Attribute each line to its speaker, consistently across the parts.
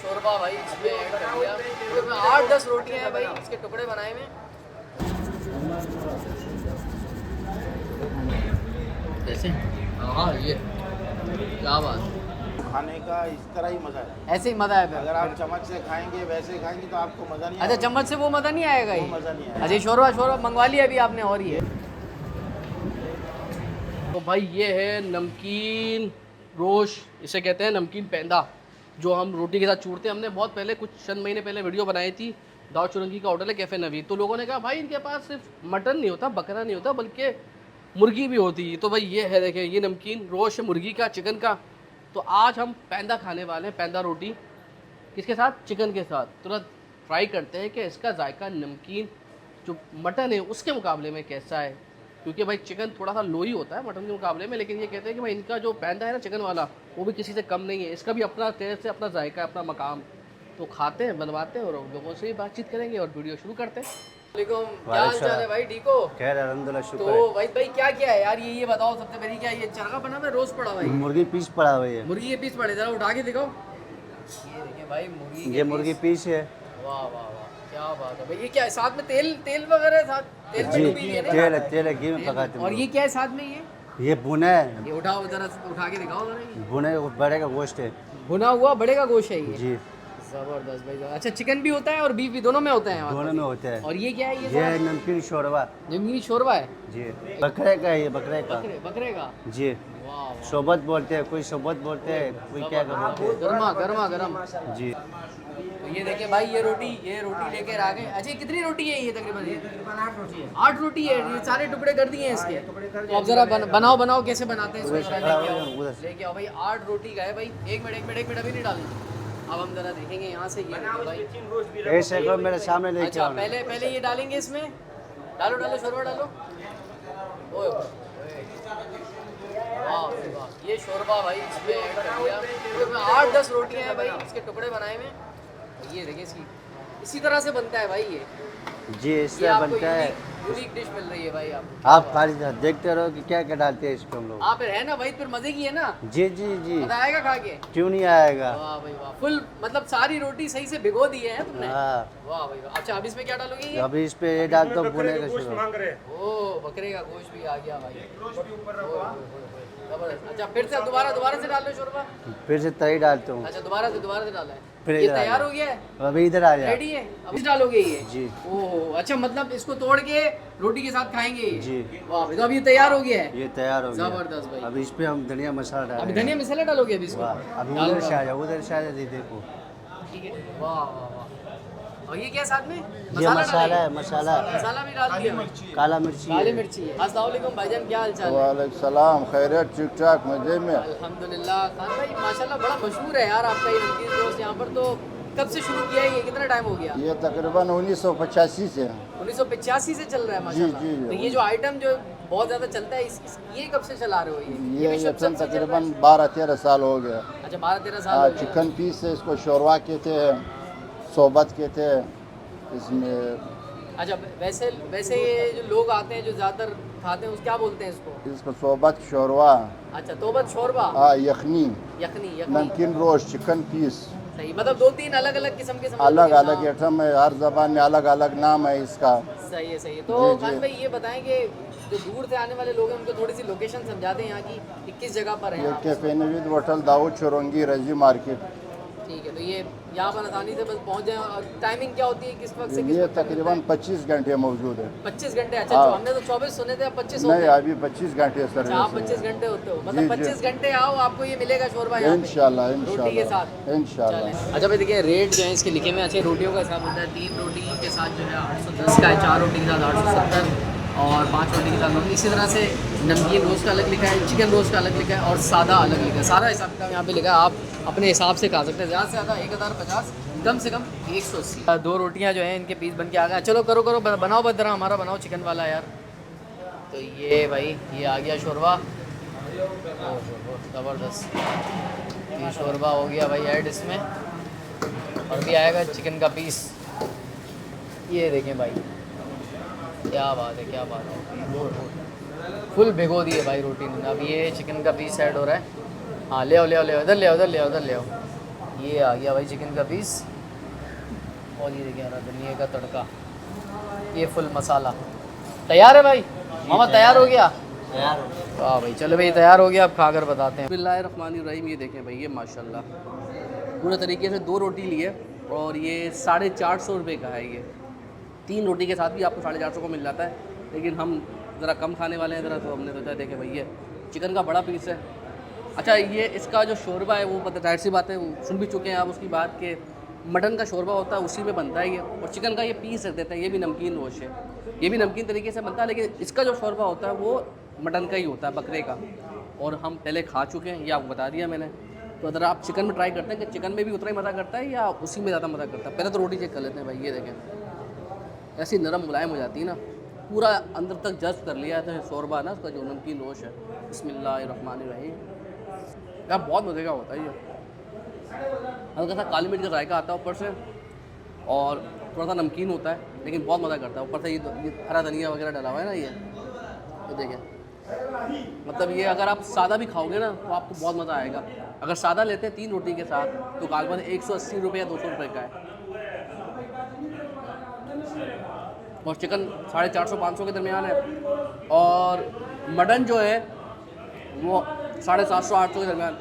Speaker 1: शोरबा भाई इसमें ऐड कर दिया। तो 8-10 रोटियां हैं भाई, इसके टुकड़े बनाए हुए। कैसे? हाँ ये क्या बात,
Speaker 2: खाने का इस तरह ही मज़ा है।
Speaker 1: ऐसे ही मज़ा है फिर।
Speaker 2: अगर आप चम्मच से खाएंगे वैसे खाएंगे तो आपको मज़ा नहीं
Speaker 1: अच्छा
Speaker 2: आएगा।
Speaker 1: चम्मच से वो मज़ा नहीं आएगा,
Speaker 2: वो
Speaker 1: ये
Speaker 2: मज़ा नहीं आएगा।
Speaker 1: अच्छा शोरबा शोरबा मंगवा लिया अभी आपने। और ये तो भाई ये है नमकीन रोश, इसे कहते हैं नमकीन पेंदा, जो हम रोटी के साथ चूरते हैं। हमने बहुत पहले कुछ चंद महीने पहले वीडियो बनाई थी। दाऊद चुरंगी का होटल है कैफ़े नवीद, तो लोगों ने कहा भाई इनके पास सिर्फ मटन नहीं होता, बकरा नहीं होता, बल्कि मुर्गी भी होती है। तो भाई ये है, देखें ये नमकीन रोश है मुर्गी का, चिकन का। तो आज हम पेंदा खाने वाले हैं, पेंदा रोटी किसके साथ, चिकन के साथ। तुरंत ट्राई करते हैं कि इसका जायका नमकीन जो मटन है उसके मुकाबले में कैसा है, क्योंकि भाई चिकन थोड़ा सा लो ही होता है मटन के मुकाबले में। लेकिन ये कहते हैं कि भाई इनका जो पेंदा है ना चिकन वाला, वो भी किसी से कम नहीं है। इसका भी अपना टेस्ट है, अपना जायका है, अपना मकाम। तो खाते हैं, बनवाते हैं और लोगों से भी बातचीत करेंगे और वीडियो शुरू करते हैं। वालेकुम, क्या हाल चाल है भाई, ठीक हो?
Speaker 3: खैर अल्हम्दुलिल्लाह, शुक्र
Speaker 1: तो भाई क्या क्या है यार, ये बताओ सबसे पहले, क्या ये चरखा बना हुआ है, रोज पड़ा हुआ
Speaker 3: है।
Speaker 1: है?
Speaker 3: मुर्गी पीस पड़ा हुआ है।
Speaker 1: मुर्गी के पीस पड़े, जरा उठा के दिखाओ। ये देखिए भाई मुर्गी के
Speaker 3: ये मुर्गी पीस है।
Speaker 1: वाह वाह वाह, क्या बात है भाई। ये क्या है साथ में, तेल तेल वगैरह है साथ? तेल में
Speaker 3: जी
Speaker 1: डूबी है ना?
Speaker 3: तेल है, घी में पकाते हैं।
Speaker 1: और ये क्या है साथ में?
Speaker 3: ये भुना है।
Speaker 1: ये उठाओ जरा, उठा के दिखाओ जरा। ये
Speaker 3: भुने बड़े का गोश्त है
Speaker 1: भुना हुआ बड़े का गोश्त है ये?
Speaker 3: जी।
Speaker 1: जबरदस्त भाई। अच्छा चिकन भी होता है और बीफ भी, दोनों में होता है?
Speaker 3: दोनों में होता है।
Speaker 1: और ये क्या है?
Speaker 3: ये नमकीन शोरबा
Speaker 1: नमकीन शोरबा है
Speaker 3: जी, बकरे का है ये, बकरे का
Speaker 1: बकरे का।
Speaker 3: जी।
Speaker 1: वाह
Speaker 3: सोबत बोलते हैं, कोई सोबत बोलते हैं, कोई क्या बोलते हैं
Speaker 1: गर्मा गर्मा गर्म।
Speaker 3: जी।
Speaker 1: तो ये देखिए भाई ये रोटी लेकर आ गए। अच्छा कितनी रोटी है ये? तकरीबन 8 रोटी है। 8 रोटी है, ये सारे टुकड़े कर दिए हैं इसके। तो अब जरा बनाओ कैसे बनाते हैं इसको, लेके आओ भाई। 8 रोटी का है भाई। एक मिनट अभी नहीं डालेंगे, अब हम जरा देखेंगे यहाँ से। ये भाई
Speaker 3: ऐसे को मेरे सामने लेके
Speaker 1: अच्छा
Speaker 3: आओ।
Speaker 1: पहले ये डालेंगे इसमें। डालो शोरबा डालो। ओए वाह वाह, ये शोरबा भाई इसमें ऐड कर दिया। तो 8-10 रोटियां हैं भाई, इसके टुकड़े बनाए हुए। ये देखिए इसी तरह से बनता है भाई ये
Speaker 3: जी, इससे बनता है।
Speaker 1: यूनिक डिश मिल रही है भाई आपको।
Speaker 3: आप खाली देखते रहो कि क्या क्या डालते हैं इसको हम लोग।
Speaker 1: आप है ना भाई, फिर मजे की है ना?
Speaker 3: जी जी जी,
Speaker 1: मजा आएगा खा के?
Speaker 3: क्यों नहीं आएगा।
Speaker 1: वाह भाई वाह, फुल मतलब सारी रोटी सही से भिगो दी है तुमने।
Speaker 3: हाँ।
Speaker 1: वाह भाई वाह। अच्छा अब इसमें क्या डालोगे ये?
Speaker 3: अभी इस पे ये डाल दो भुने का शुरू।
Speaker 1: ओ बकरे का गोश्त भी आ गया भाई, जबरदस्त। अच्छा फिर से दोबारा से डाल लो शोरबा।
Speaker 3: फिर से तरी डालता हूँ।
Speaker 1: अच्छा दोबारा से डाला है।
Speaker 3: फिर
Speaker 1: ये
Speaker 3: इधर आ
Speaker 1: तैयार
Speaker 3: जाओ।
Speaker 1: हो गया है,
Speaker 3: अभी इधर आ जाए।
Speaker 1: रेडी है? अभी डालोगे ये?
Speaker 3: जी।
Speaker 1: ओह अच्छा, मतलब इसको तोड़ के रोटी के साथ खाएंगे ये?
Speaker 3: जी।
Speaker 1: वाह भाई, तो अब ये तैयार हो गया है?
Speaker 3: ये तैयार हो गया।
Speaker 1: जबरदस्त भाई।
Speaker 3: अब इस पे हम धनिया मसाला डालेंगे।
Speaker 1: अभी धनिया मसाला डालोगे अभी इसको?
Speaker 3: वाह, अभी
Speaker 1: डालो,
Speaker 3: उधर से आ जाओ, उधर से आ जाओ, ये देखो।
Speaker 1: ठीक है। वाह वाह वाह। और ये क्या साथ में?
Speaker 3: ये मसाला है, मसाला
Speaker 1: मसाला भी डाल दिया?
Speaker 3: काला मिर्ची
Speaker 1: काली
Speaker 3: है।
Speaker 1: मिर्ची। अस्सलाम वालेकुम भाईजान, क्या हाल चाल है?
Speaker 2: वालेकुम सलाम, खैरियत, ठीक ठाक, मजे में।
Speaker 1: अल्हम्दुलिल्लाह। खान भाई माशाल्लाह बड़ा मशहूर है यार आपका ये नमकीन रोस्ट यहाँ पर। तो कब से शुरू किया है ये, कितना टाइम हो गया?
Speaker 2: ये तकरीबन 1985 से है।
Speaker 1: 1985 से चल रहा है माशाल्लाह।
Speaker 2: जी।
Speaker 1: तो ये जो आइटम जो बहुत ज़्यादा चलता है ये कब से चला रहे हो ये? भी शुरू से चल रहा है?
Speaker 2: तकरीबन 12-13 साल हो गया।
Speaker 1: अच्छा 12-13 साल हो गए।
Speaker 2: चिकन पीस से इसको शोरवा कहते हैं, सोबत कहते हैं इसमें।
Speaker 1: अच्छा वैसे ये जो लोग आते हैं जो ज़्यादातर खाते हैं, उस क्या बोलते हैं इसको?
Speaker 2: इसको सोबत शोरवा,
Speaker 1: अच्छा तोबत शोरबा,
Speaker 2: यखनी,
Speaker 1: यखनी
Speaker 2: नमकीन रोस्ट, चिकन पीस।
Speaker 1: सही, मतलब 2-3 अलग-अलग किस्म के
Speaker 2: अलग
Speaker 1: नाम।
Speaker 2: आइटम है, हर जबान में अलग अलग नाम है इसका।
Speaker 1: सही है। तो
Speaker 2: जी।
Speaker 1: खान भाई ये बताएं कि जो दूर से आने वाले लोग हैं उनको थोड़ी सी लोकेशन समझा दें यहाँ की, कि किस जगह पर है
Speaker 2: ये
Speaker 1: आप?
Speaker 2: कैफे नवीद होटल, दाऊद चुरंगी, रजी मार्केट।
Speaker 1: ठीक है, तो ये यहाँ पर आसानी से बस पहुँच जाए। और टाइमिंग क्या होती है, किस वक्त से किस
Speaker 2: ये
Speaker 1: वक्त तक
Speaker 2: तकरीबन
Speaker 1: मिलता
Speaker 2: 25 घंटे मौजूद है।
Speaker 1: है? 25 घंटे? अच्छा
Speaker 2: हाँ।
Speaker 1: तो हमने तो 24 सुने थे, अब 25
Speaker 2: नहीं,
Speaker 1: होते हैं।
Speaker 2: अभी 25 घंटे
Speaker 1: अच्छा आप
Speaker 2: सर्विस
Speaker 1: 25
Speaker 2: है।
Speaker 1: घंटे होते हो, मतलब
Speaker 2: जी।
Speaker 1: 25 घंटे आओ आपको ये मिलेगा शोरबा यहाँ पे?
Speaker 2: इंशाल्लाह
Speaker 1: रोटी के साथ।
Speaker 2: इंशाल्लाह।
Speaker 1: चलें। अच्छा भाई देखिए रेट जो है इसके लिखे में। अच्छे रोटियों का हिसाब होता है, 3 रोटी के साथ जो है 810 का है, 4 रोटी के साथ 870 और 5 रोटी के साथ 9। इसी तरह से नमकीन रोस्ट का अलग लिखा है, चिकन रोस्ट का अलग लिखा है और सादा अलग लिखा है। सारा हिसाब किताब यहाँ पे लिखा है, आप अपने हिसाब से खा सकते हैं। ज़्यादा से ज़्यादा 1050, कम से कम 180। 2 रोटियाँ जो हैं इनके पीस बन के आ गए। चलो करो बनाओ बदरा, हमारा बनाओ चिकन वाला यार। तो ये भाई ये आ गया शोरबा, ज़बरदस्त। ये शोरबा हो गया भाई ऐड इसमें, और भी आएगा चिकन का पीस। ये देखें भाई, क्या बात है। फुल भिगो दी है भाई रोटी ने। अब ये चिकन का पीस ऐड हो रहा है। हाँ ले आओ, इधर ले आओ। ये आ गया भाई चिकन का पीस, और ये देखिए हरा धनिया का तड़का, ये फुल मसाला। तैयार है भाई? मामा तैयार हो गया?
Speaker 3: तैयार हो गया।
Speaker 1: वाह भाई, चलो भाई तैयार हो गया, अब खाकर बताते हैं। बिस्मिल्लाहिर्रहमानिर्रहीम। ये देखें भाई, ये माशाल्लाह पूरे तरीके से 2 रोटी ली है और ये 450 रुपये का है। ये 3 रोटी के साथ भी आपको 450 को मिल जाता है, लेकिन हम ज़रा कम खाने वाले हैं ज़रा, तो हमने सोचा देखें भाई ये चिकन का बड़ा पीस है। अच्छा, ये इसका जो शोरबा है वो पता, जाहिर सी बात है वो सुन भी चुके हैं आप उसकी बात के मटन का शोरबा होता है उसी में बनता है ये, और चिकन का ये पीस रख देते हैं। ये भी नमकीन रोश है, ये भी नमकीन तरीके से बनता है, लेकिन इसका जो शोरबा होता है वो मटन का ही होता है, बकरे का। और हम पहले खा चुके हैं, ये आपको बता दिया मैंने। तो अगर आप चिकन में ट्राई करते हैं कि चिकन में भी उतना ही मज़ा करता है या उसी में ज़्यादा मज़ा करता है। पहले तो रोटी चेक कर लेते हैं भाई, ये देखें ऐसी नरम मुलायम हो जाती है ना, पूरा अंदर तक जज्ब कर लिया है शोरबा ना उसका, जो नमकीन रोश है। बिस्मिल्लाहिर्रहमानिर्रहीम। यार बहुत मज़े का होता है ये, हल्का सा काली मिर्च का जायका आता है ऊपर से, और थोड़ा सा नमकीन होता है, लेकिन बहुत मज़ा करता है। ऊपर से ये हरा धनिया वगैरह डला हुआ है ना, ये देखें। मतलब ये अगर आप सादा भी खाओगे ना तो आपको बहुत मज़ा आएगा। अगर सादा लेते हैं 3 रोटी के साथ तो गालबन 180 रुपये या 200 रुपये का है, और चिकन 450-500 के दरमियान है, और मटन जो है वो 750-800 के दरमियान।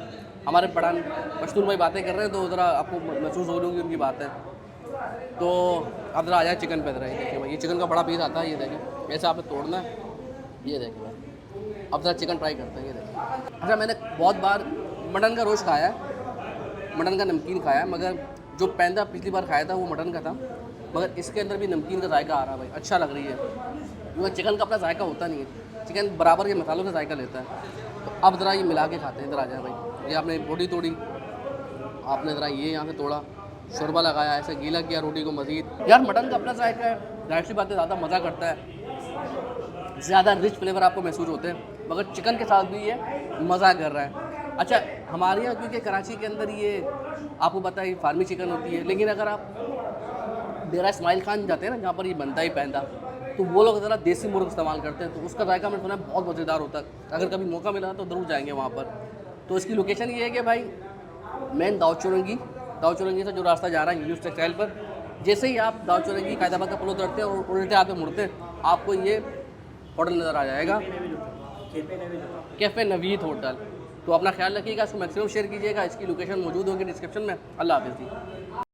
Speaker 1: हमारे पठान पश्तून भाई बातें कर रहे हैं तो ज़रा आपको महसूस हो रही उनकी बात है। तो अब ज़रा आ जाए चिकन पे। ज़रा ये देखिए भाई, ये चिकन का बड़ा पीस आता है, ये देखें ऐसे आपने तोड़ना है, ये देखें भाई। अब ज़रा चिकन ट्राई करते हैं, ये देखें। अच्छा, मैंने बहुत बार मटन का रोश खाया है, मटन का नमकीन खाया है, मगर जो पैंदा पिछली बार खाया था वो मटन का था, मगर इसके अंदर भी नमकीन का जायका आ रहा है भाई, अच्छा लग रही है। क्योंकि चिकन का अपना जायका होता नहीं है, चिकन बराबर के मसालों का जायका लेता है। तो अब ज़रा ये मिला के खाते हैं। इधर आ जाए भाई, ये आपने रोटी तोड़ी, आपने ज़रा ये यहाँ से तोड़ा, शोरबा लगाया, ऐसे गीला किया रोटी को मज़ीद। यार मटन का अपना जायका है, जाहिर सी बात है ज़्यादा मज़ा करता है, ज़्यादा रिच फ्लेवर आपको महसूस होते हैं, मगर चिकन के साथ भी ये मज़ा कर रहा है। अच्छा, हमारे यहाँ क्योंकि कराची के अंदर ये आपको पता है फार्मी चिकन होती है, लेकिन अगर आप डेरा इस्माइल खान जाते हैं ना, जहाँ पर ये बनता ही पैंदा, तो वो लोग ज़रा देसी मुर्ग इस्तेमाल करते हैं, तो उसका जायका मैंने सुना है बहुत मज़ेदार होता है। अगर कभी मौका मिला तो ज़रूर जाएंगे वहाँ पर। तो इसकी लोकेशन ये है कि भाई मेन दाऊद चौरंगी से जो रास्ता जा रहा है यूनिवर्स टेक्सटाइल पर, जैसे ही आप दाऊद चौरंगी कायदाबाद का पुल उतरते हैं और उल्टे हाथ पे मुड़ते हैं, आपको ये होटल नज़र आ जाएगा, कैफ़े नवीद होटल। तो अपना ख्याल रखिएगा, इसको मैक्सिमम शेयर कीजिएगा। इसकी लोकेशन मौजूद होगी डिस्क्रिप्शन में। अल्लाह हाफ़िज़।